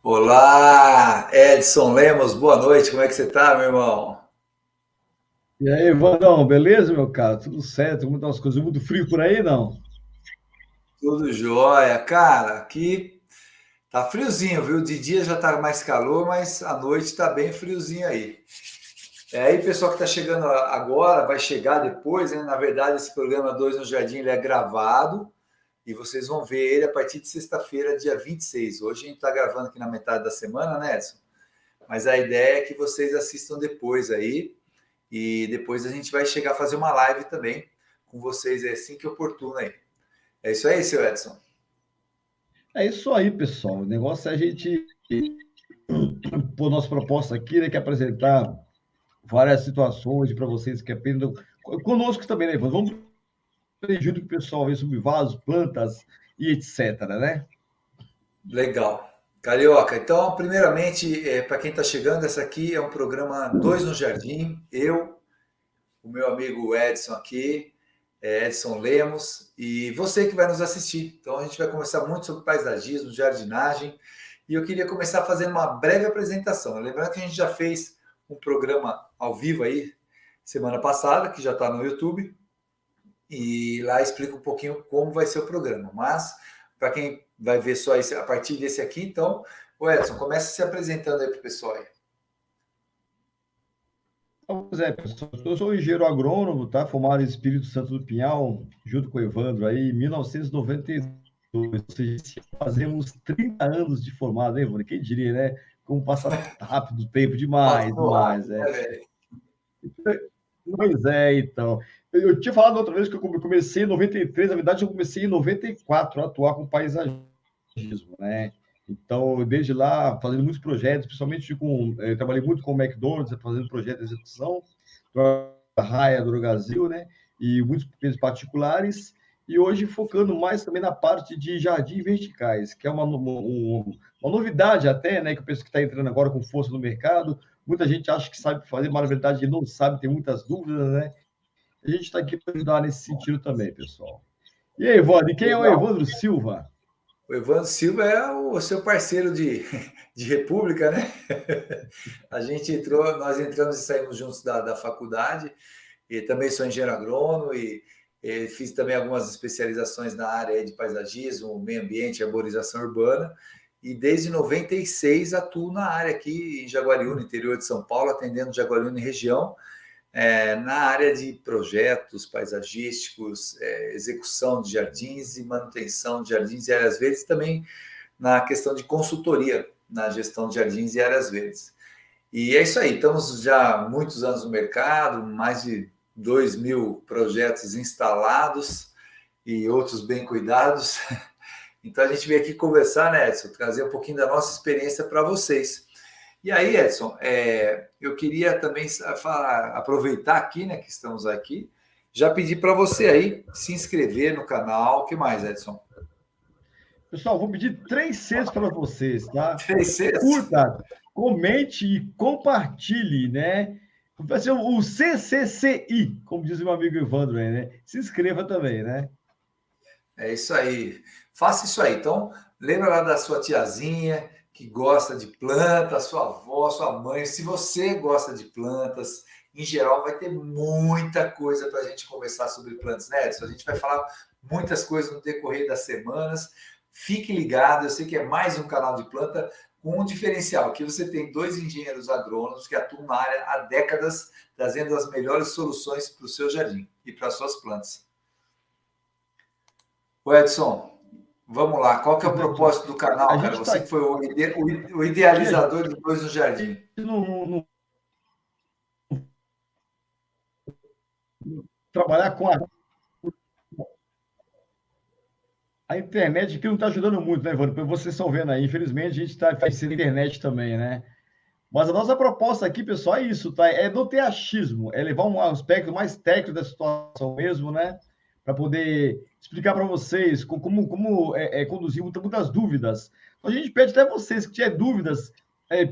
Olá, Edson Lemos, boa noite, como é que você tá, meu irmão? E aí, Vandão, beleza, meu cara? Tudo certo? Como estão as coisas? Muito frio por aí, não? Tudo jóia, cara, aqui tá friozinho, viu? De dia já tá mais calor, mas à noite tá bem friozinho aí. É aí, pessoal que tá chegando agora, vai chegar depois, né? Na verdade, esse programa 2 no Jardim, ele é gravado e vocês vão ver ele a partir de sexta-feira, dia 26. Hoje a gente tá gravando aqui na metade da semana, né, Edson? Mas a ideia é que vocês assistam depois aí. E depois a gente vai chegar a fazer uma live também com vocês, é assim que oportuno aí. É isso aí, seu Edson. É isso aí, pessoal. O negócio é a gente pôr nossa proposta aqui, né, que é apresentar várias situações para vocês que aprendam conosco também, né, Ivan? Vamos aprender junto com o pessoal aí sobre vasos, plantas e etc, né? Legal. Carioca, então, primeiramente, para quem está chegando, essa aqui é um programa Dois no Jardim. Eu, o meu amigo Edson aqui, Edson Lemos, e você que vai nos assistir. Então, a gente vai conversar muito sobre paisagismo, jardinagem, e eu queria começar fazendo uma breve apresentação. Lembrando que a gente já fez um programa ao vivo aí semana passada, que já está no YouTube, e lá explica um pouquinho como vai ser o programa. Mas, para quem vai ver só esse, a partir desse aqui, então, o Edson, começa se apresentando aí para o pessoal aí. Pois é, pessoal. Eu sou engenheiro agrônomo, tá? Formado em Espírito Santo do Pinhal, junto com o Evandro aí, em 1992. Ou seja, esse ano fazemos 30 anos de formado, hein, Evandro? Quem diria, né? Como passa rápido o tempo, demais, Passou demais, rápido, é. né, velho? Pois é, então. Eu tinha falado outra vez que eu comecei em 93, na verdade eu comecei em 94 a atuar com paisagismo, né? Então, desde lá, fazendo muitos projetos, principalmente eu trabalhei muito com o McDonald's, fazendo projetos de execução, da Raia do Brasil, né? E muitos projetos particulares, e hoje focando mais também na parte de jardins verticais, que é uma novidade até, né? Que o pessoal que está entrando agora com força no mercado, muita gente acha que sabe fazer, mas na verdade não sabe, tem muitas dúvidas, né? A gente está aqui para ajudar nesse sentido também, pessoal. E aí, Evandro, e quem é o Legal. Evandro Silva? O Evandro Silva é o seu parceiro de República, né? A gente entrou, nós entramos e saímos juntos da faculdade, e também sou engenheiro agrônomo e fiz também algumas especializações na área de paisagismo, meio ambiente, arborização urbana. E desde 96 atuo na área aqui em Jaguariúna, interior de São Paulo, atendendo Jaguariúna e região, na área de projetos paisagísticos, execução de jardins e manutenção de jardins e áreas verdes, também na questão de consultoria na gestão de jardins e áreas verdes. E é isso aí, estamos já há muitos anos no mercado, mais de 2.000 projetos instalados e outros bem cuidados. Então a gente veio aqui conversar, né, Edson, trazer um pouquinho da nossa experiência para vocês. E aí, Edson, eu queria também aproveitar aqui, né, que estamos aqui, já pedir para você aí se inscrever no canal. O que mais, Edson? Pessoal, vou pedir 3 Cs para vocês, tá? Três Cs. Curta, comente e compartilhe, né? Vai ser o CCCI, como diz o meu amigo Evandro aí, né? Se inscreva também, né? É isso aí. Faça isso aí. Então, lembra lá da sua tiazinha que gosta de plantas, sua avó, sua mãe. Se você gosta de plantas, em geral, vai ter muita coisa para a gente conversar sobre plantas, né, Edson? A gente vai falar muitas coisas no decorrer das semanas. Fique ligado, eu sei que é mais um canal de planta com um diferencial, que você tem dois engenheiros agrônomos que atuam na área há décadas, trazendo as melhores soluções para o seu jardim e para as suas plantas. O Edson, vamos lá. Qual que é o propósito do A canal, cara? gente está Você que aqui, foi o a gente idealizador de Dois no Jardim. não trabalhar com a internet que não está ajudando muito, né, Evandro? Vocês estão vendo aí, infelizmente, a gente está fazendo internet também, né? Mas a nossa proposta aqui, pessoal, é isso, tá? É não ter achismo, é levar um aspecto mais técnico da situação mesmo, né? Para poder explicar para vocês como conduzir muitas dúvidas. Então, a gente pede até vocês que tiver dúvidas,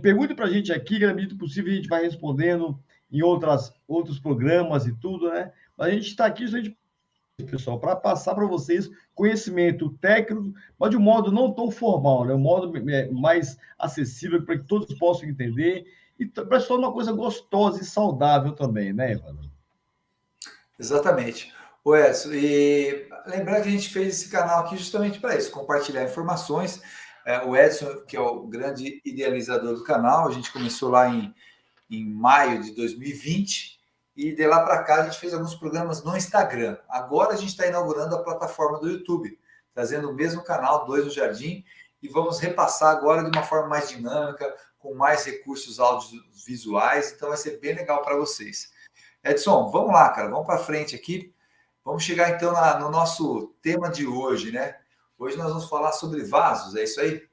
pergunte para a gente aqui, que na medida do possível a gente vai respondendo em outros programas e tudo, né? Mas a gente está aqui justamente pessoal, para passar para vocês conhecimento técnico, mas de um modo não tão formal, né? Um modo mais acessível para que todos possam entender e para se tornar uma coisa gostosa e saudável também, né, Evandro? Exatamente. O Edson, e lembrar que a gente fez esse canal aqui justamente para isso, compartilhar informações. O Edson, que é o grande idealizador do canal, a gente começou lá em maio de 2020 e de lá para cá a gente fez alguns programas no Instagram. Agora a gente está inaugurando a plataforma do YouTube, trazendo o mesmo canal, Dois no Jardim, e vamos repassar agora de uma forma mais dinâmica, com mais recursos audiovisuais, então vai ser bem legal para vocês. Edson, vamos lá, cara, vamos para frente aqui. Vamos chegar então no nosso tema de hoje, né? Hoje nós vamos falar sobre vasos, é isso aí?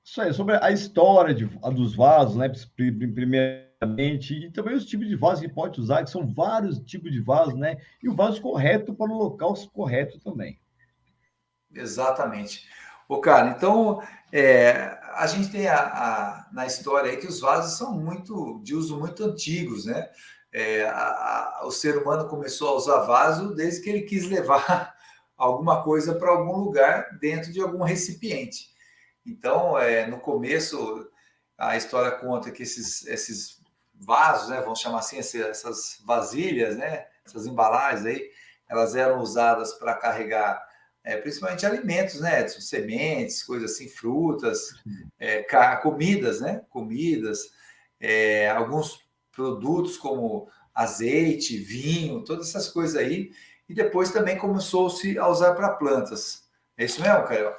Isso aí, sobre a história dos vasos, né? Primeiramente, e também os tipos de vasos que pode usar, que são vários tipos de vasos, né? E o vaso correto para o local correto também. Exatamente. Ô, cara, então a gente tem na história aí que os vasos são muito de uso muito antigos, né? O ser humano começou a usar vaso desde que ele quis levar alguma coisa para algum lugar dentro de algum recipiente. Então, no começo, a história conta que esses vasos, né, vamos chamar assim, essas vasilhas, né, essas embalagens aí, elas eram usadas para carregar principalmente alimentos, né, Edson? Sementes, coisas assim, frutas, comidas, né? Comidas, alguns produtos como azeite, vinho, todas essas coisas aí. E depois também começou-se a usar para plantas. É isso mesmo, Caio?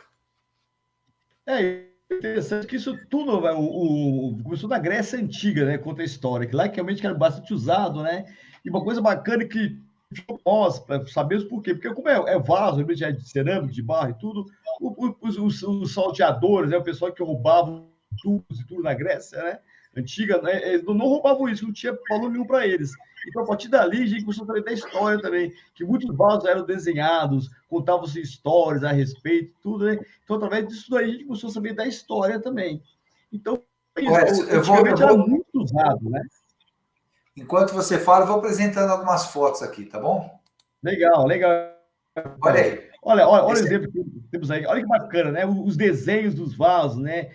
É interessante que isso tudo começou na Grécia Antiga, né? Conta a história, que lá que realmente era bastante usado, né? E uma coisa bacana que nós sabemos por quê, porque como é vaso, realmente é de cerâmica, de barro e tudo, os salteadores, né? O pessoal que roubava tubos e tudo na Grécia, né? Antiga, né? Eles não roubavam isso, não tinha valor nenhum para eles. Então, a partir dali, a gente começou a saber da história também, que muitos vasos eram desenhados, contavam-se histórias a respeito, tudo, né? Então, através disso daí, a gente começou a saber da história também. Então, Edson, antigamente era muito usado, né? enquanto você fala, eu vou apresentando algumas fotos aqui, tá bom? Legal, legal. Olha aí. Olha o Esse, exemplo que temos aí. Olha que bacana, né? Os desenhos dos vasos, né?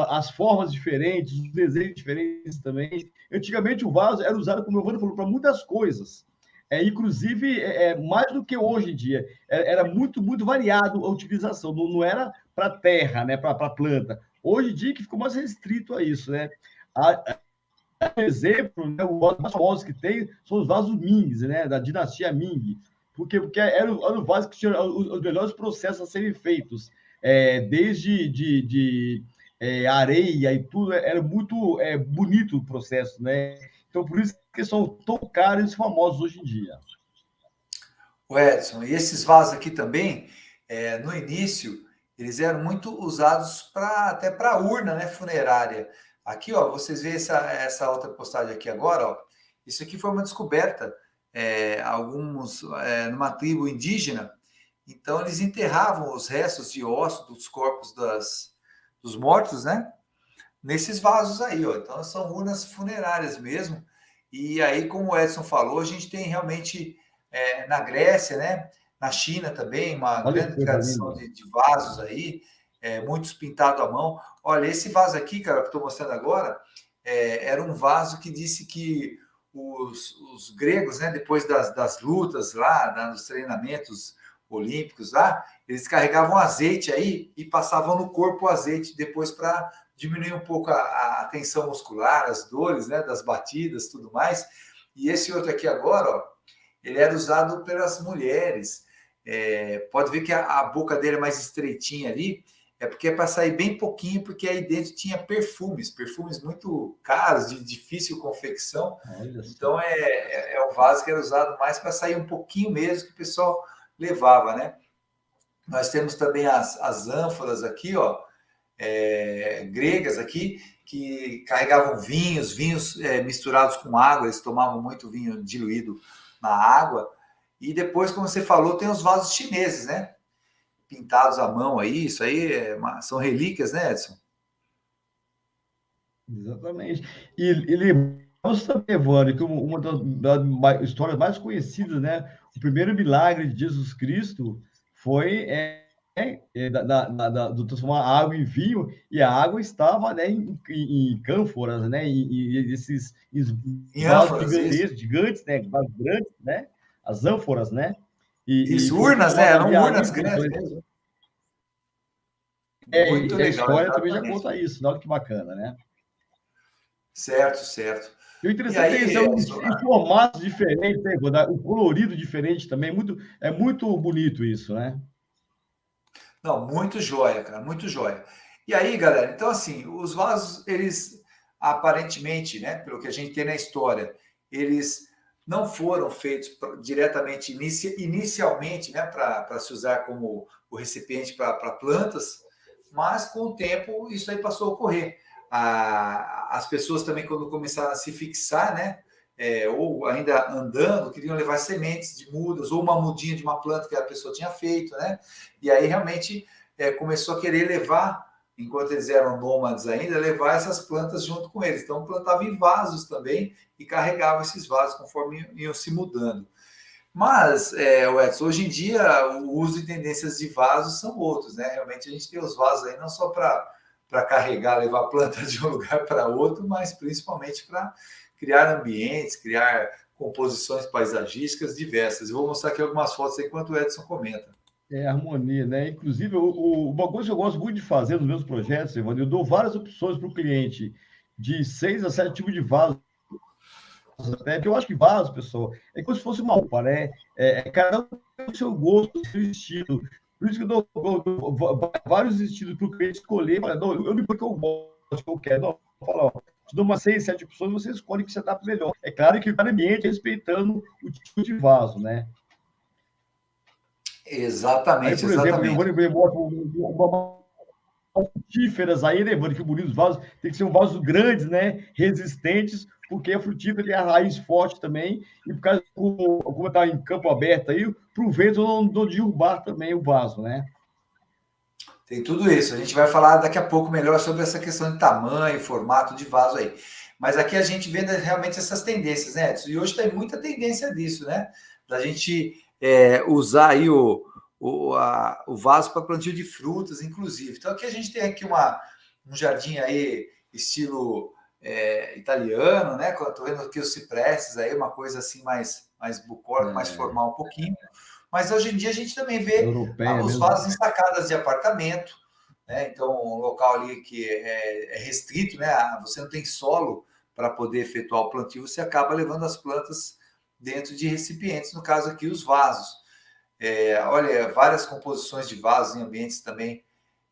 As formas diferentes, os desenhos diferentes também. Antigamente o vaso era usado, como o Evandro falou, para muitas coisas. Inclusive, mais do que hoje em dia. Era muito, muito variado a utilização. Não era para terra, né? Para planta. Hoje em dia que ficou mais restrito a isso, né? Exemplo, né, o vaso mais famoso que tem são os vasos Ming, né? Da dinastia Ming. Porque era o vaso que tinha os melhores processos a serem feitos. Desde areia e tudo, era muito bonito o processo, né? Então, por isso que são tão caros e famosos hoje em dia. o Edson, e esses vasos aqui também, no início, eles eram muito usados até para urna, né, funerária. Aqui, ó, vocês veem essa outra postagem aqui agora, ó. Isso aqui foi uma descoberta, numa tribo indígena. Então, eles enterravam os restos de osso dos corpos dos mortos, né? Nesses vasos aí, ó. Então, são urnas funerárias mesmo. E aí, como o Edson falou, a gente tem realmente na Grécia, né? Na China também, uma Olha que grande coisa tradição linda. de vasos aí, muitos pintados à mão. Olha, esse vaso aqui, cara, que eu estou mostrando agora, era um vaso que disse que os gregos, né, depois das lutas lá, nos treinamentos olímpicos lá, eles carregavam azeite aí e passavam no corpo o azeite depois para diminuir um pouco a tensão muscular, as dores, né, das batidas, tudo mais. E esse outro aqui agora, ó, ele era usado pelas mulheres. Pode ver que a boca dele é mais estreitinha ali, é porque é para sair bem pouquinho, porque aí dentro tinha perfumes muito caros, de difícil confecção. Olha Então só. o vaso que era usado mais para sair um pouquinho mesmo, que o pessoal levava, né? Nós temos também as ânforas aqui, ó, gregas aqui, que carregavam vinhos misturados com água, eles tomavam muito vinho diluído na água. E depois, como você falou, tem os vasos chineses, né? Pintados à mão aí, isso aí são relíquias, né, Edson? Exatamente. E vasos também, Evandro, que uma das histórias mais conhecidas, né? O primeiro milagre de Jesus Cristo foi do transformar a água em vinho, e a água estava, né, em cânforas, né? E esses Em vasos ânforas, isso. gigantes, né? Vasos grandes, né? As ânforas, né? E Isso, foi urnas, né? transformado Eram ali, urnas ali. grandes mesmo. Muito E a legal, história também já exatamente. conta isso, né? Olha que bacana, né? Certo, certo. E o E interessante é isso, é aí, em formatos diferentes, né? O colorido diferente também, é muito bonito isso, né? não, muito joia, cara, muito joia. E aí, galera, então assim, os vasos, eles aparentemente, né, pelo que a gente tem na história, eles não foram feitos diretamente, inicialmente, né, para se usar como o recipiente para plantas, mas com o tempo isso aí passou a ocorrer. As pessoas também, quando começaram a se fixar, né, ou ainda andando, queriam levar sementes de mudas ou uma mudinha de uma planta que a pessoa tinha feito, né? E aí realmente começou a querer levar, enquanto eles eram nômades ainda, levar essas plantas junto com eles. Então plantava em vasos também e carregava esses vasos conforme iam se mudando. Mas, Edson, hoje em dia o uso e tendências de vasos são outros, né? Realmente a gente tem os vasos aí não só para carregar, levar plantas de um lugar para outro, mas principalmente para criar ambientes, criar composições paisagísticas diversas. Eu vou mostrar aqui algumas fotos enquanto o Edson comenta. É harmonia, né? Inclusive, uma coisa que eu gosto muito de fazer nos meus projetos, Evandro, eu dou várias opções para o cliente, de 6 a 7 tipos de vasos, até, porque eu acho que vaso, pessoal, é como se fosse uma roupa, né? Cada um tem o seu gosto, o seu estilo. Por isso que eu dou vários estilos para o cliente escolher. Fala, não, eu me porque eu gosto, que eu quero. Não, eu falo, ó, te dou umas 6, 7 opções, você escolhe o que você adapta melhor. É claro que cada ambiente respeitando o tipo de vaso, né? Aí, Exatamente, por exemplo, eu vou exatamente. lembrar uma frutíferas aí, lembrando que o bonito dos vasos tem que ser um vaso grandes, né? Resistentes, porque a frutífera tem a raiz forte também, e por causa, como está em campo aberto aí, para o vento não derrubar também o vaso, né? Tem tudo isso. A gente vai falar daqui a pouco melhor sobre essa questão de tamanho, formato de vaso aí. Mas aqui a gente vê realmente essas tendências, né, Edson? E hoje tem muita tendência disso, né? Da gente usar aí o vaso para plantio de frutas, inclusive. Então aqui a gente tem aqui um jardim aí, estilo italiano, né? Estou vendo aqui os cipresses aí, uma coisa assim mais bucólica, mais formal um pouquinho. Mas hoje em dia a gente também vê Europeia os mesmo. vasos em sacadas de apartamento, né? Então, um local ali que é restrito, né? Você não tem solo para poder efetuar o plantio, você acaba levando as plantas dentro de recipientes, no caso aqui os vasos. Olha, várias composições de vasos em ambientes também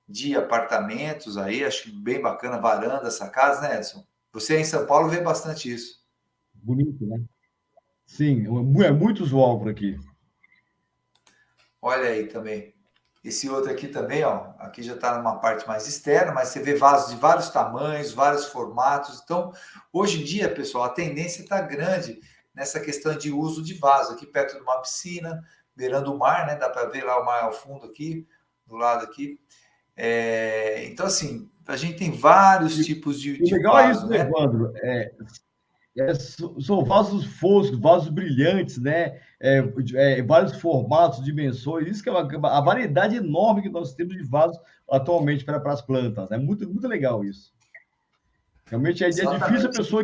de apartamentos aí, acho bem bacana, varanda, sacadas, né, Edson? Você em São Paulo vê bastante isso. Bonito, né? Sim, é muito usual por aqui. Olha aí também. Esse outro aqui também, ó, aqui já está numa parte mais externa, mas você vê vasos de vários tamanhos, vários formatos. Então, hoje em dia, pessoal, a tendência está grande nessa questão de uso de vaso. Aqui perto de uma piscina, beirando o mar, né? Dá para ver lá o mar ao fundo aqui, do lado aqui. Então, assim, a gente tem vários E tipos o de legal é isso, vaso, né, né? Evandro? São vasos foscos, vasos brilhantes, né? Vários formatos, dimensões. Isso que é a variedade enorme que nós temos de vasos atualmente para as plantas. É muito, muito legal isso. Realmente é difícil a Exatamente. pessoa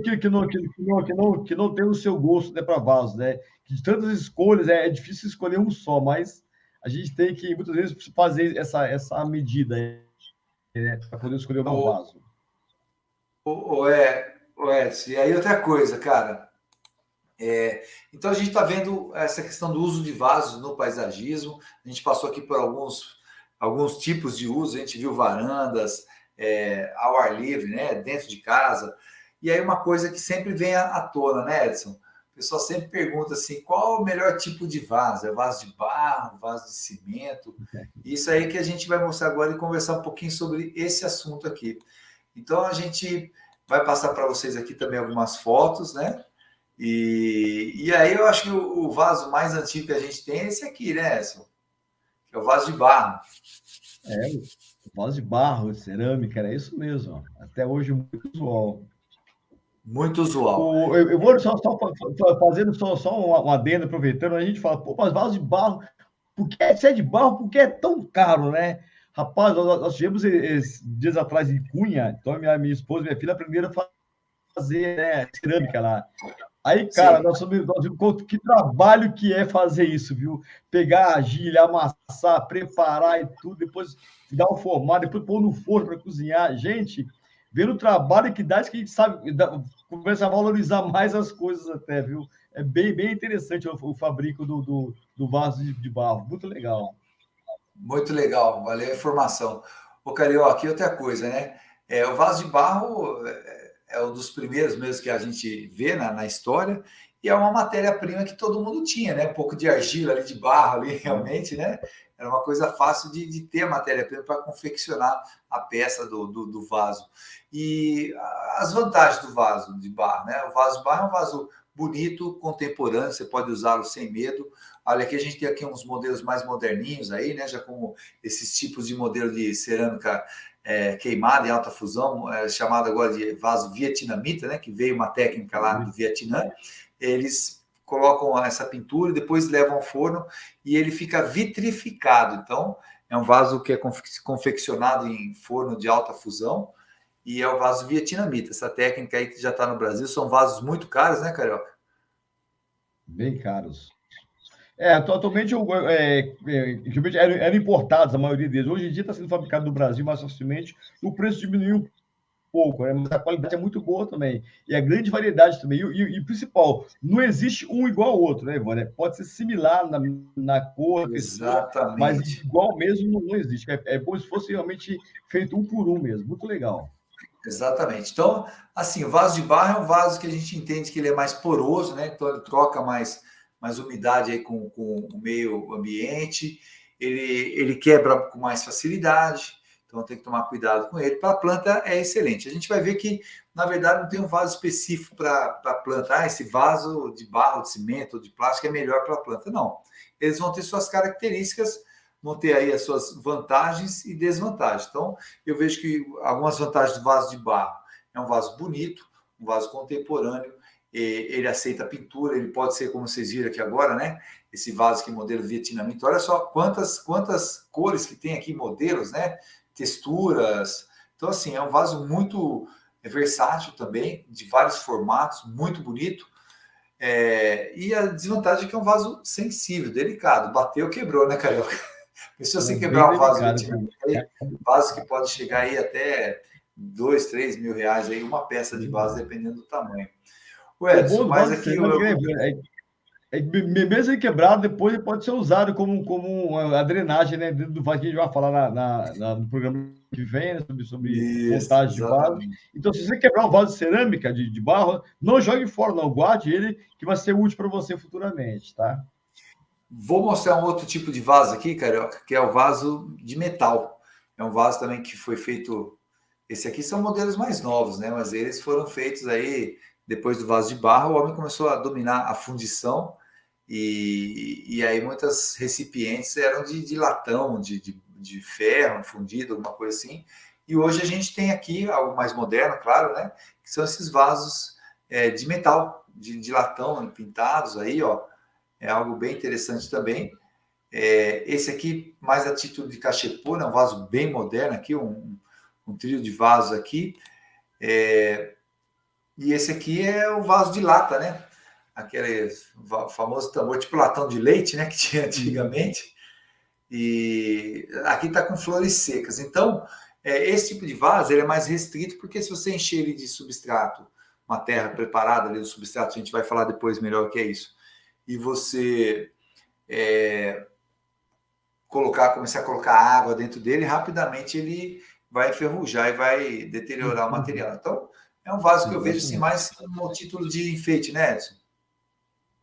que não tem o seu gosto, né, para vasos, né? Que de tantas escolhas é difícil escolher um só, mas a gente tem que muitas vezes fazer essa medida, né, para poder escolher o melhor O, vaso. o Edson, e aí outra coisa, cara. Então a gente está vendo essa questão do uso de vasos no paisagismo. A gente passou aqui por alguns tipos de uso. A gente viu varandas ao ar livre, né, dentro de casa. E aí uma coisa que sempre vem à tona, né, Edson? O pessoal sempre pergunta assim, qual o melhor tipo de vaso? É vaso de barro, vaso de cimento? Isso aí que a gente vai mostrar agora e conversar um pouquinho sobre esse assunto aqui. Então a gente vai passar para vocês aqui também algumas fotos, né? E aí eu acho que o vaso mais antigo que a gente tem é esse aqui, né, Edson? Que é o vaso de barro. É, vaso de barro, cerâmica, era isso mesmo. Ó. Até hoje muito usual. Muito usual. Eu vou fazendo só um adendo, aproveitando, a gente fala, pô, mas vaso de barro, se é de barro, por que é tão caro, né? Rapaz, nós tivemos dias atrás em Cunha, então minha esposa e minha filha aprenderam a fazer, né, cerâmica lá. Aí, cara, Sim. nós vimos que trabalho que é fazer isso, viu? Pegar a argilha, amassar, preparar e tudo, depois dar um formato, depois pôr no forno para cozinhar. Gente, vendo o trabalho que dá, isso que a gente sabe, começa a valorizar mais as coisas até, viu? É bem interessante o fabrico do vaso de barro. Muito legal. Muito legal, valeu a informação. O Carioca, e outra coisa, né? O vaso de barro é um dos primeiros mesmo que a gente vê na história, e é uma matéria-prima que todo mundo tinha, né? Um pouco de argila ali, de barro ali, realmente, né? Era uma coisa fácil de ter a matéria-prima para confeccionar a peça do vaso. E as vantagens do vaso de barro, né? O vaso de barro é um vaso bonito, contemporâneo, você pode usá-lo sem medo. Olha, aqui a gente tem aqui uns modelos mais moderninhos aí, né? Já como esses tipos de modelo de cerâmica queimada em alta fusão, chamado agora de vaso vietnamita, né? Que veio uma técnica lá do Vietnã. Eles colocam essa pintura e depois levam ao forno e ele fica vitrificado. Então, é um vaso que é confeccionado em forno de alta fusão e é o vaso vietnamita. Essa técnica aí que já está no Brasil, são vasos muito caros, né, Carioca? Bem caros. Atualmente eram importados a maioria deles. Hoje em dia está sendo fabricado no Brasil mais facilmente. O preço diminuiu um pouco, né? Mas a qualidade é muito boa também. E a grande variedade também. E principal, não existe um igual ao outro, né, Ivone? Pode ser similar na cor, textura, mas Exatamente. igual mesmo não existe. É como se fosse realmente feito um por um mesmo. Muito legal. Exatamente. Então, assim, o vaso de barro é um vaso que a gente entende que ele é mais poroso, né? Então ele troca mais umidade aí com o meio ambiente, ele quebra com mais facilidade, então tem que tomar cuidado com ele. Para a planta é excelente. A gente vai ver que, na verdade, não tem um vaso específico para a planta. Ah, esse vaso de barro, de cimento ou de plástico é melhor para a planta. Não. Eles vão ter suas características, vão ter aí as suas vantagens e desvantagens. Então, eu vejo que algumas vantagens do vaso de barro é um vaso bonito, um vaso contemporâneo, ele aceita pintura, ele pode ser, como vocês viram aqui agora, né? Esse vaso aqui, modelo vietnamita. Olha só quantas cores que tem aqui, modelos, né? Texturas. Então, assim, é um vaso muito versátil também, de vários formatos, muito bonito. E a desvantagem é que é um vaso sensível, delicado. Bateu, quebrou, né, Carioca? E se você Bem quebrar um vaso delicado. vietnamita, aí, vaso que pode chegar aí até 2, 3 mil reais, aí, uma peça de vaso, dependendo do tamanho. O O bom Edson, do mas vaso de aqui cerâmica mesmo ele quebrado, depois ele pode ser usado como a drenagem, né? Dentro do vaso que a gente vai falar no programa que vem, né, sobre Isso, montagem de vaso. exatamente. Então, se você quebrar um vaso de cerâmica, de barro, não jogue fora, não. Guarde ele, que vai ser útil para você futuramente, tá? Vou mostrar um outro tipo de vaso aqui, Carioca, que é o vaso de metal. É um vaso também que foi feito. Esse aqui são modelos mais novos, né? Mas eles foram feitos aí depois do vaso de barro. O homem começou a dominar a fundição e aí muitas recipientes eram de latão, de ferro fundido, alguma coisa assim. E hoje a gente tem aqui algo mais moderno, claro, né? Que são esses vasos de metal, de latão, pintados aí, ó. É algo bem interessante também. Esse aqui, mais a título de cachepô, né? Um vaso bem moderno aqui, um trio de vasos aqui. E esse aqui é o vaso de lata, né? Aquele famoso tambor, tipo latão de leite, né? Que tinha antigamente. E aqui está com flores secas. Então, esse tipo de vaso ele é mais restrito, porque se você encher ele de substrato, uma terra preparada ali, o substrato, a gente vai falar depois melhor o que é isso, e você começar a colocar água dentro dele, rapidamente ele vai enferrujar e vai deteriorar o material. Então, é um vaso que eu vejo assim, Exatamente. mais como título de enfeite, né, Edson?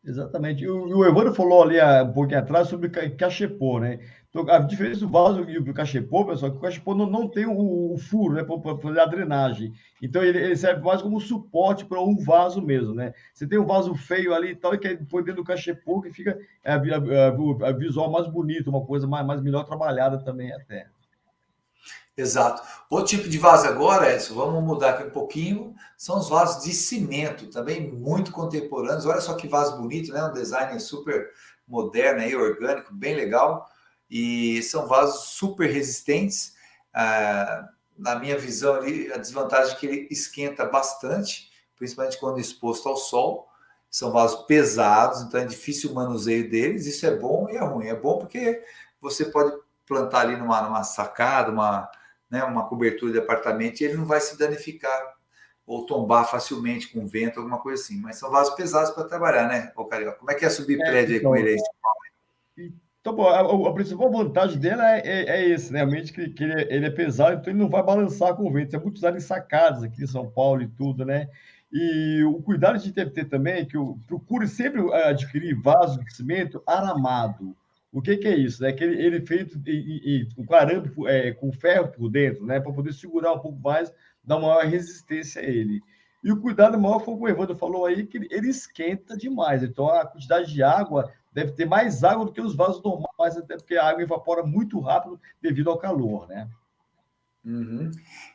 Exatamente. E o Evandro falou ali um pouquinho atrás sobre cachepô, né? Então, a diferença do vaso e do cachepô, pessoal, é que o cachepô não tem o furo, né, para fazer a drenagem. Então, ele serve mais como suporte para um vaso mesmo, né? Você tem um vaso feio ali e tal, e que põe dentro do cachepô, que fica a visual mais bonito, uma coisa mais melhor trabalhada também até. Exato. Outro tipo de vaso agora, Edson, vamos mudar aqui um pouquinho, são os vasos de cimento, também muito contemporâneos. Olha só que vaso bonito, né? Um design super moderno aí, orgânico, bem legal. E são vasos super resistentes. Na minha visão ali, a desvantagem é que ele esquenta bastante, principalmente quando exposto ao sol. São vasos pesados, então é difícil o manuseio deles. Isso é bom e é ruim. É bom porque você pode plantar ali numa sacada, uma cobertura de apartamento, e ele não vai se danificar ou tombar facilmente com vento, alguma coisa assim. Mas são vasos pesados para trabalhar, né, ô Carioca? Como é que é subir prédio aí com Então, ele aí? então bom, a principal vantagem dele é esse, né? Realmente que ele é pesado, então ele não vai balançar com o vento. É muito usado em sacadas aqui em São Paulo e tudo, né? E o cuidado de ter também é que eu procure sempre adquirir vaso de cimento aramado. O que é isso? É que ele é feito com arame, com ferro por dentro, né? Para poder segurar um pouco mais, dar uma maior resistência a ele. E o cuidado maior foi o que o Evandro falou aí, que ele esquenta demais. Então, a quantidade de água deve ter mais água do que os vasos normais, até porque a água evapora muito rápido devido ao calor, né? Uhum.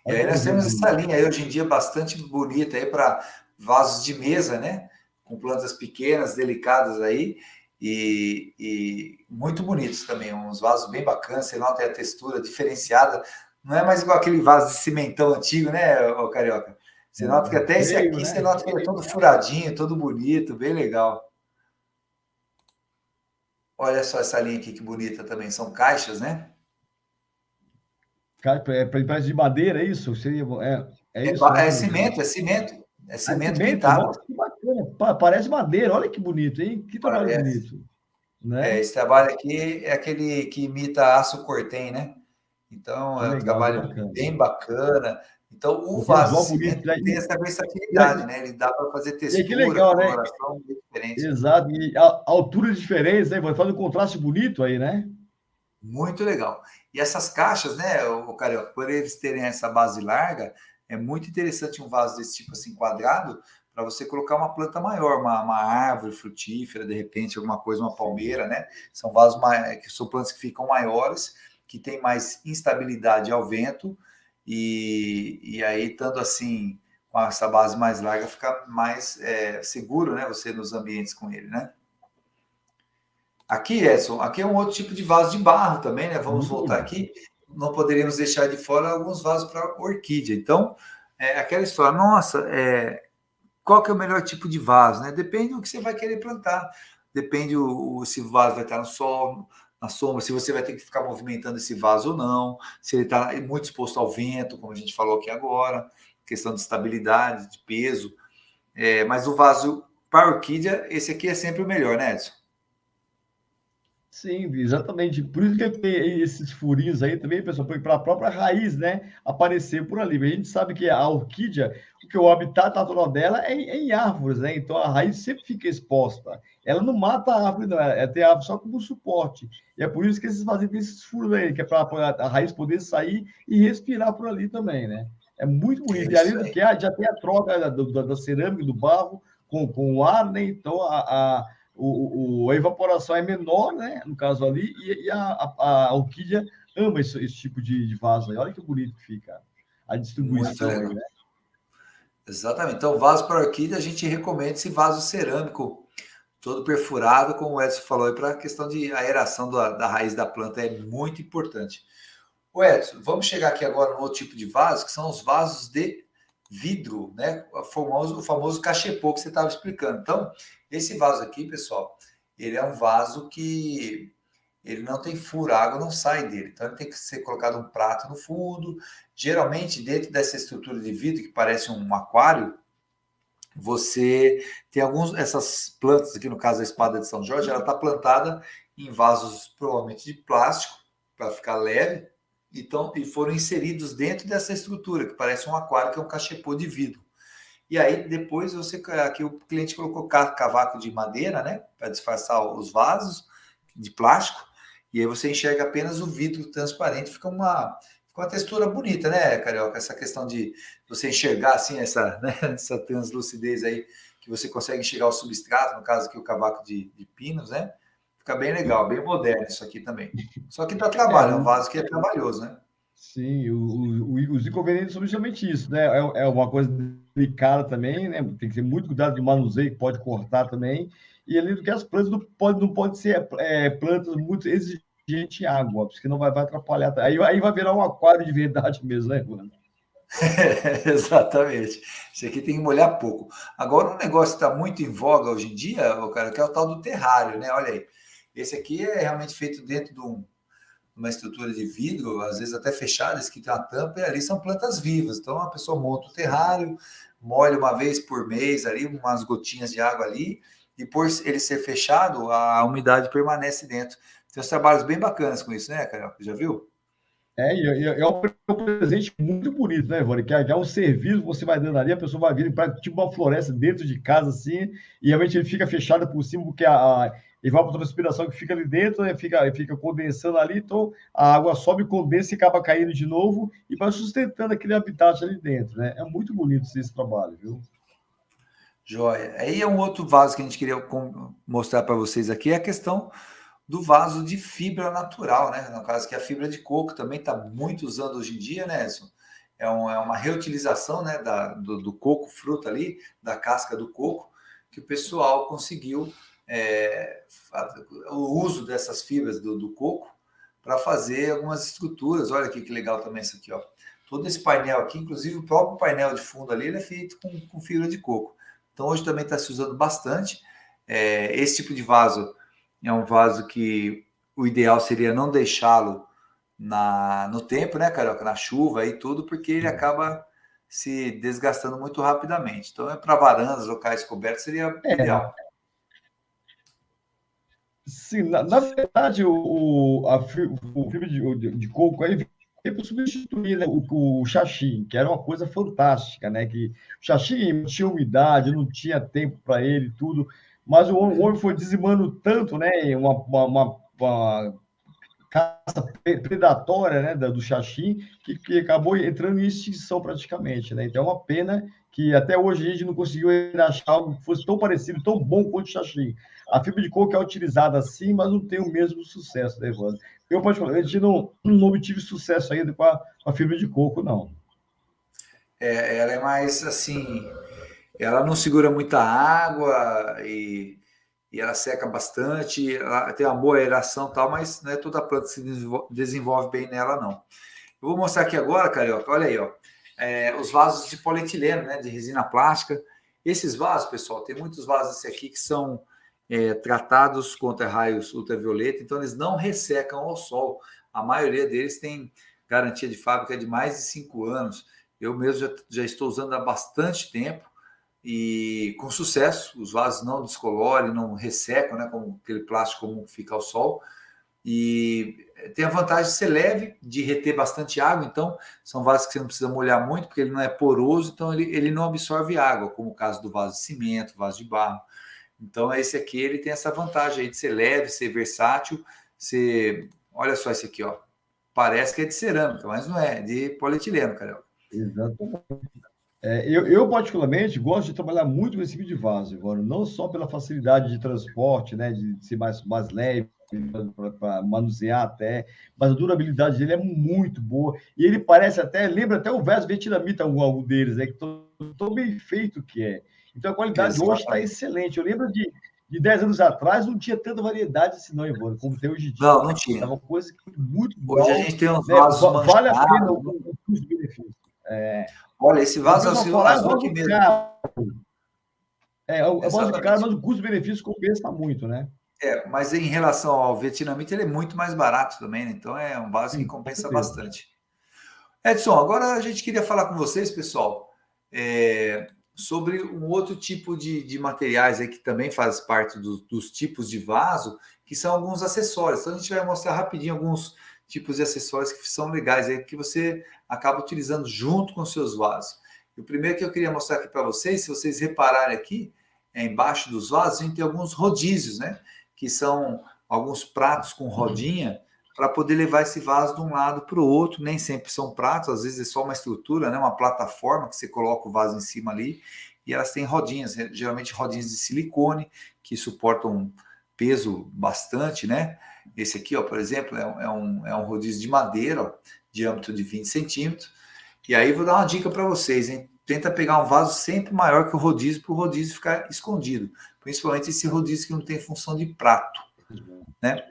E Olha aí que nós modelo temos essa bonito. linha aí hoje em dia bastante bonita aí para vasos de mesa, né? Com plantas pequenas, delicadas aí e muito bonitos também, uns vasos bem bacanas, você nota aí a textura diferenciada, não é mais igual aquele vaso de cimentão antigo, né, ô Carioca? Você nota que até esse Feio, aqui, você né? nota que ele é todo furadinho, todo bonito, bem legal. Olha só essa linha aqui que bonita também, são caixas, né? Parece de madeira, é isso? Seria, é É, isso, né? é cimento, é cimento, é Ah, é cimento cimento? pintado. Nossa, que bacana. Parece madeira. Olha que bonito, hein? Que trabalho Parece. bonito, né? Esse trabalho aqui é aquele que imita aço cortem, né? Então Que é um legal, que trabalho bacana. bem bacana. Então o O vaso de visual cimento bonito, né? ele tem essa E versatilidade, aí, né? Ele dá para fazer e aí, que textura, legal, né? coloração bem diferente. Exato. E alturas diferentes, né? Vai fazer um contraste bonito aí, né? Muito legal. E essas caixas, né, o Carioca, por eles terem essa base larga, é muito interessante um vaso desse tipo assim quadrado para você colocar uma planta maior, uma árvore frutífera, de repente alguma coisa, uma Sim. palmeira, né? São vasos que são plantas que ficam maiores, que têm mais instabilidade ao vento e aí estando assim com essa base mais larga fica mais seguro, né? Você nos ambientes com ele, né? Aqui, Edson, aqui é um outro tipo de vaso de barro também, né? Vamos Muito voltar bonito. aqui. Não poderíamos deixar de fora alguns vasos para orquídea. Então, aquela história, nossa, qual que é o melhor tipo de vaso, né? Depende do que você vai querer plantar. Depende se o vaso vai estar no sol, na sombra, se você vai ter que ficar movimentando esse vaso ou não, se ele está muito exposto ao vento, como a gente falou aqui agora, questão de estabilidade, de peso. Mas o vaso para orquídea, esse aqui é sempre o melhor, né, Edson? Sim, exatamente. Por isso que tem esses furinhos aí também, pessoal, para a própria raiz, né, aparecer por ali. A gente sabe que a orquídea, porque o habitat natural dela é em árvores, né? Então a raiz sempre fica exposta. Ela não mata a árvore, não, ela tem a árvore só como suporte. E é por isso que esses fazem esses furos aí, que é para a raiz poder sair e respirar por ali também, né? É muito É bonito. E isso além do aí. que, já tem a troca da cerâmica, do barro com o ar, né? Então a evaporação é menor, né? No caso ali, e a orquídea ama esse tipo de vaso aí. Olha que bonito que fica a Muito distribuição aí, legal. né? Exatamente. Então, vaso para orquídea, a gente recomenda esse vaso cerâmico, todo perfurado, como o Edson falou, para a questão de aeração da raiz da planta é muito importante. O Edson, vamos chegar aqui agora no outro tipo de vaso, que são os vasos de vidro, né? O famoso cachepô que você estava explicando. Então, esse vaso aqui, pessoal, ele é um vaso que ele não tem furo, a água não sai dele. Então, ele tem que ser colocado um prato no fundo. Geralmente, dentro dessa estrutura de vidro, que parece um aquário, você tem alguns essas plantas aqui no caso da espada de São Jorge, ela está plantada em vasos provavelmente de plástico para ficar leve, então e foram inseridos dentro dessa estrutura que parece um aquário que é um cachepô de vidro. E aí depois você aqui o cliente colocou cavaco de madeira, né, para disfarçar os vasos de plástico, e aí você enxerga apenas o vidro transparente, fica uma textura bonita, né, Carioca? Essa questão de você enxergar assim essa, né, essa translucidez aí, que você consegue enxergar o substrato, no caso aqui o cavaco de pinos, né? Fica bem legal, bem moderno isso aqui também. Só que dá É, trabalho, é um o, vaso que é trabalhoso, né? Sim, os inconvenientes são justamente isso, né? É uma coisa delicada também, né? Tem que ter muito cuidado do manuseio, que pode cortar também. E além do que as plantas não pode ser plantas muito exigentes em água, porque não vai atrapalhar. Aí vai virar um aquário de verdade mesmo, né, mano? Exatamente. Isso aqui tem que molhar pouco. Agora, um negócio que está muito em voga hoje em dia, ô, cara, que é o tal do terrário, né? Olha aí. Esse aqui é realmente feito dentro de uma estrutura de vidro, às vezes até fechada, esse que tem uma tampa, e ali são plantas vivas. Então, a pessoa monta o terrário, molha uma vez por mês ali, umas gotinhas de água ali, e por ele ser fechado, a umidade permanece dentro. Tem uns trabalhos bem bacanas com isso, né, Carol? Já viu? É um presente muito bonito, né, Ivone? Que é um serviço que você vai dando ali, a pessoa vai vir para tipo uma floresta dentro de casa, assim, e realmente ele fica fechado por cima, porque a evapotranspiração que fica ali dentro, né, fica condensando ali, então a água sobe, condensa e acaba caindo de novo e vai sustentando aquele habitat ali dentro, né? É muito bonito esse trabalho, viu? Joia. Aí é um outro vaso que a gente queria mostrar para vocês aqui, é a questão do vaso de fibra natural, né? No caso que a fibra de coco também está muito usando hoje em dia, né, Edson? É uma reutilização, né, do coco, fruta ali, da casca do coco, que o pessoal conseguiu o uso dessas fibras do coco para fazer algumas estruturas. Olha aqui que legal também isso aqui, ó. Todo esse painel aqui, inclusive o próprio painel de fundo ali, ele é feito com fibra de coco. Então hoje também está se usando bastante. Esse tipo de vaso é um vaso que o ideal seria não deixá-lo no tempo, né, Carioca? Na chuva e tudo, porque ele acaba se desgastando muito rapidamente. Então, para varandas, locais cobertos, seria o É, ideal. sim, na verdade, o fibra de coco aí veio para substituir, né, o xaxim, que era uma coisa fantástica, né? Que o xaxim não tinha umidade, não tinha tempo para ele e tudo, mas o homem foi dizimando tanto, né? Uma caça predatória, né, do xaxim, que acabou entrando em extinção praticamente, né? Então é uma pena que até hoje a gente não conseguiu ainda achar algo que fosse tão parecido, tão bom quanto o xaxim. A fibra de coco é utilizada assim, mas não tem o mesmo sucesso, né, Evandro? Eu, particularmente, não obtive sucesso ainda com a fibra de coco, não. Ela é mais assim, ela não segura muita água e ela seca bastante, ela tem uma boa aeração e tal, mas não é toda planta que se desenvolve bem nela, não. Eu vou mostrar aqui agora, Carioca, olha aí, ó, os vasos de polietileno, né, de resina plástica. Esses vasos, pessoal, tem muitos vasos esse aqui que são tratados contra raios ultravioleta, então eles não ressecam ao sol. A maioria deles tem garantia de fábrica de mais de 5 anos. Eu mesmo já estou usando há bastante tempo e com sucesso. Os vasos não descoloram, não ressecam, né, como aquele plástico comum que fica ao sol. E tem a vantagem de ser leve, de reter bastante água, então são vasos que você não precisa molhar muito, porque ele não é poroso, então ele não absorve água, como o caso do vaso de cimento, vaso de barro. Então esse aqui ele tem essa vantagem aí de ser leve, ser versátil, olha só esse aqui, ó. Parece que é de cerâmica, mas não é, é de polietileno, cara. Exatamente. Eu, particularmente, gosto de trabalhar muito com esse tipo de vaso, agora, não só pela facilidade de transporte, né, de ser mais leve, para manusear até, mas a durabilidade dele é muito boa. E ele lembra até o vaso vietnamita, algum deles, né, que tão bem feito que é. Então a qualidade hoje está Exatamente. excelente. Eu lembro de 10 anos atrás, não tinha tanta variedade assim, não, Ivone, como tem hoje em dia. Não, não tinha. Estava coisa muito Hoje a bom, gente tem uns né? vasos Vale a pena manchados, né? o custo-benefício. Olha, esse O vaso é pessoal o fala, é um azul aqui vaso mesmo. caro. É um vaso caro, Exatamente. mas o custo-benefício compensa muito, né? Mas em relação ao vietnamita, ele é muito mais barato também, né? Então é um vaso que Sim, com compensa certeza. bastante. Edson, agora a gente queria falar com vocês, pessoal, sobre um outro tipo de materiais aí que também faz parte dos tipos de vaso, que são alguns acessórios. Então a gente vai mostrar rapidinho alguns tipos de acessórios que são legais aí, que você acaba utilizando junto com os seus vasos. E o primeiro que eu queria mostrar aqui para vocês, se vocês repararem aqui, embaixo dos vasos, a gente tem alguns rodízios, né? Que são alguns pratos com rodinha, para poder levar esse vaso de um lado para o outro. Nem sempre são pratos, às vezes é só uma estrutura, né? Uma plataforma que você coloca o vaso em cima ali, e elas têm rodinhas, geralmente rodinhas de silicone, que suportam peso bastante, né? Esse aqui, ó, por exemplo, é um rodízio de madeira, ó, diâmetro de 20 centímetros. E aí vou dar uma dica para vocês, hein? Tenta pegar um vaso sempre maior que o rodízio, para o rodízio ficar escondido. Principalmente esse rodízio que não tem função de prato, né?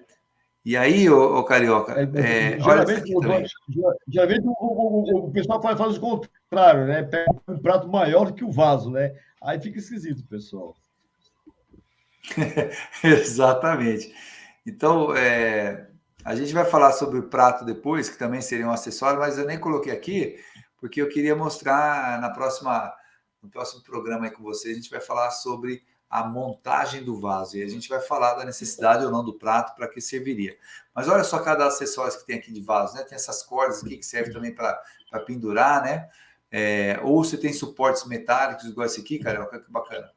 E aí, ô Carioca, olha isso Geralmente, aqui também. geralmente o pessoal faz o contrário, né? Pega um prato maior do que o vaso, né? Aí fica esquisito, pessoal. Exatamente. Então, a gente vai falar sobre o prato depois, que também seria um acessório, mas eu nem coloquei aqui, porque eu queria mostrar no próximo programa aí com vocês, a gente vai falar sobre a montagem do vaso, e a gente vai falar da necessidade ou não do prato, para que serviria. Mas olha só cada acessório que tem aqui de vaso, né? Tem essas cordas aqui que servem também para pendurar, né? Ou você tem suportes metálicos, igual esse aqui, cara, olha que bacana.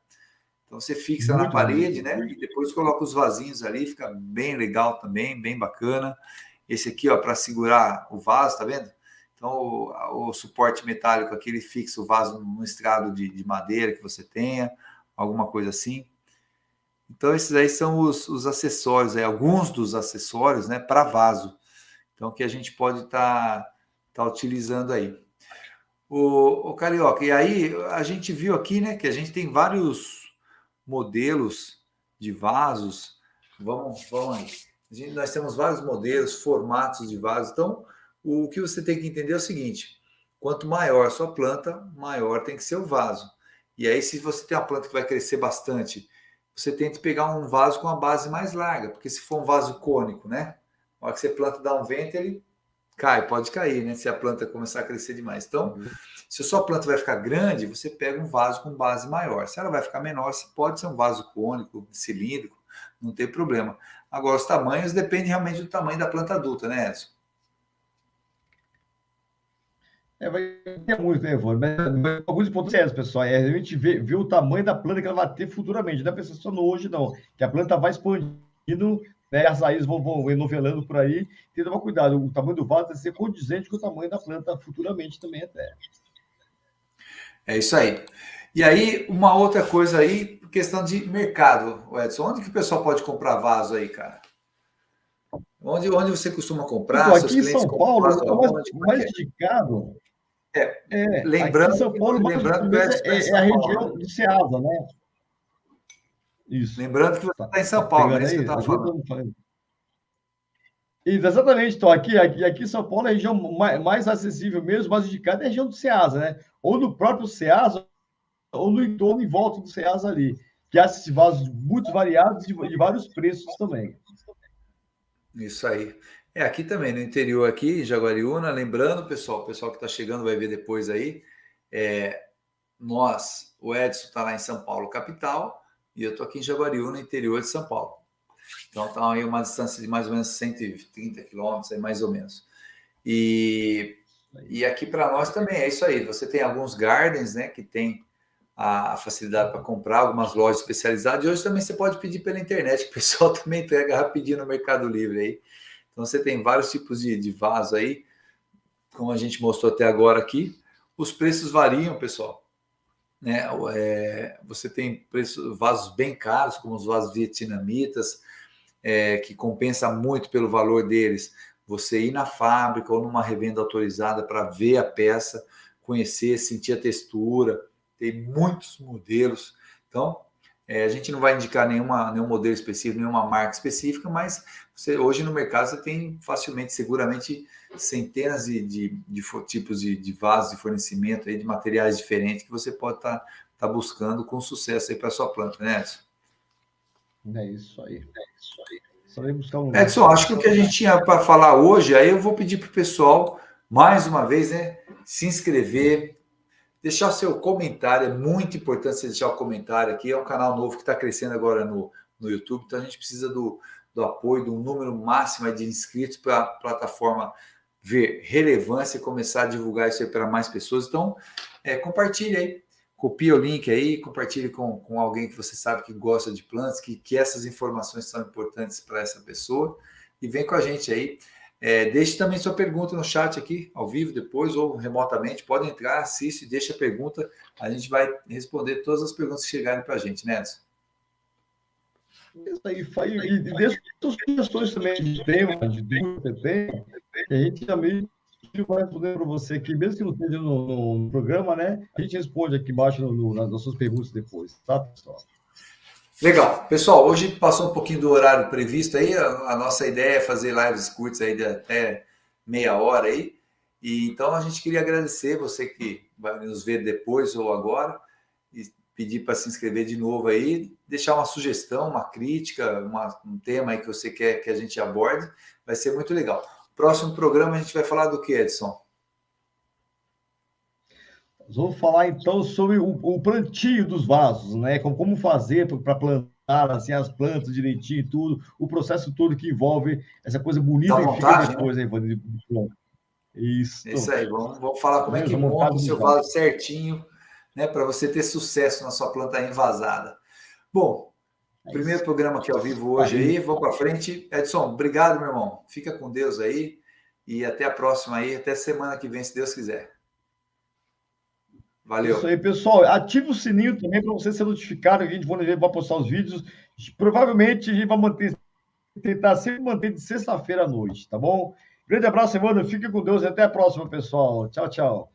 Então você fixa na parede, né? E depois coloca os vasinhos ali, fica bem legal também, bem bacana. Esse aqui, ó, para segurar o vaso, tá vendo? Então o suporte metálico aqui, ele fixa o vaso no estrado de madeira que você tenha, alguma coisa assim. Então esses aí são os acessórios, alguns dos acessórios, né, para vaso. Então que a gente pode estar utilizando aí. O Carioca, e aí a gente viu aqui, né, que a gente tem vários modelos de vasos. Vamos aí. Nós temos vários modelos, formatos de vasos. Então, o que você tem que entender é o seguinte: quanto maior a sua planta, maior tem que ser o vaso. E aí, se você tem uma planta que vai crescer bastante, você tenta pegar um vaso com a base mais larga, porque se for um vaso cônico, né? Na hora que você planta, dá um vento, ele pode cair, né? Se a planta começar a crescer demais. Então, se a sua planta vai ficar grande, você pega um vaso com base maior. Se ela vai ficar menor, pode ser um vaso cônico, cilíndrico, não tem problema. Agora, os tamanhos dependem realmente do tamanho da planta adulta, né, Edson? Vai ter muito, né, Evandro? Mas alguns pontos sérios, pessoal. A gente vê o tamanho da planta que ela vai ter futuramente. Não é pensando só no hoje, não. Que a planta vai expandindo, né, as raízes vão enovelando por aí. Tem que tomar cuidado. O tamanho do vaso tem que ser condizente com o tamanho da planta futuramente também até. É isso aí. E aí, uma outra coisa aí, questão de mercado, Edson. Onde que o pessoal pode comprar vaso aí, cara? Onde você costuma comprar? Então, Seus aqui em clientes São compram Paulo, vaso o aonde? Como é que mais é? indicado aqui em Lembrando, São Paulo, o mais lembrando indicado que o mesmo Edson está em é a São Paulo, região né? do Ceasa, né? Isso. Lembrando que você Tá, está em tá São Paulo, não é pegando isso que eu aí? estava falando. Isso, exatamente. Então, aqui em São Paulo, a região mais acessível mesmo, mais indicada é a região do Ceasa, né? Ou no próprio Ceasa, ou no entorno, em volta do Ceasa ali. Que há esses vasos muito variados e de vários preços também. Isso aí. Aqui também, no interior aqui, em Jaguariúna, lembrando, pessoal, o pessoal que está chegando vai ver depois aí, o Edson está lá em São Paulo, capital, e eu estou aqui em Jaguariúna, interior de São Paulo. Então está aí uma distância de mais ou menos 130 quilômetros, aí mais ou menos. E aqui para nós também é isso aí. Você tem alguns gardens, né, que tem a facilidade para comprar, algumas lojas especializadas. E hoje também você pode pedir pela internet, que o pessoal também entrega rapidinho no Mercado Livre aí. Então você tem vários tipos de vaso aí, como a gente mostrou até agora aqui. Os preços variam, pessoal. Né? Você tem vasos bem caros, como os vasos vietnamitas, que compensa muito pelo valor deles. Você ir na fábrica ou numa revenda autorizada para ver a peça, conhecer, sentir a textura. Tem muitos modelos. Então, a gente não vai indicar nenhum modelo específico, nenhuma marca específica, mas hoje no mercado você tem facilmente, seguramente, centenas de tipos de vasos de fornecimento, aí, de materiais diferentes que você pode estar buscando com sucesso aí para a sua planta, né, Edson? É isso aí. Só ir buscar um... Edson, acho que o que a gente tinha para falar hoje, aí eu vou pedir para o pessoal, mais uma vez, né, se inscrever, deixar o seu comentário. É muito importante você deixar o comentário aqui. É um canal novo que está crescendo agora no YouTube, então a gente precisa do apoio, de um número máximo de inscritos para a plataforma ver relevância e começar a divulgar isso aí para mais pessoas. Então, compartilhe aí, copie o link aí, compartilhe com alguém que você sabe que gosta de plantas, que essas informações são importantes para essa pessoa, e vem com a gente aí. Deixe também sua pergunta no chat aqui, ao vivo, depois, ou remotamente. Pode entrar, assiste, deixa a pergunta. A gente vai responder todas as perguntas que chegarem para a gente, né, Edson? Isso aí, e deixa sugestões também de tema, que a gente também vai responder para você aqui, mesmo que não esteja no programa, né? A gente responde aqui embaixo nas suas perguntas depois, tá, pessoal? Legal. Pessoal, hoje passou um pouquinho do horário previsto aí. A nossa ideia é fazer lives curtas aí de até meia hora aí. E então a gente queria agradecer você que vai nos ver depois ou agora e pedir para se inscrever de novo aí, deixar uma sugestão, uma crítica, um tema aí que você quer que a gente aborde. Vai ser muito legal. Próximo programa a gente vai falar do que, Edson? Nós vamos falar então sobre o plantio dos vasos, né? Como fazer para plantar assim, as plantas direitinho e tudo, o processo todo que envolve essa coisa Da bonita que fica montagem, depois, né? né, Ivan, de planta. É isso Isso. aí. Vamos falar como é que Beleza? monta o Montagem dos seu vasos. vaso certinho, né? Para você ter sucesso na sua planta envasada. Bom, É primeiro isso. programa aqui ao vivo hoje Aí. aí, vamos para frente. Edson, obrigado, meu irmão. Fica com Deus aí e até a próxima aí, até semana que vem, se Deus quiser. Isso Valeu. aí, pessoal. Ativa o sininho também para você ser notificado que a gente vai postar os vídeos. Provavelmente a gente vai tentar sempre manter de sexta-feira à noite, tá bom? Grande abraço, Evandro. Fique com Deus e até a próxima, pessoal. Tchau, tchau.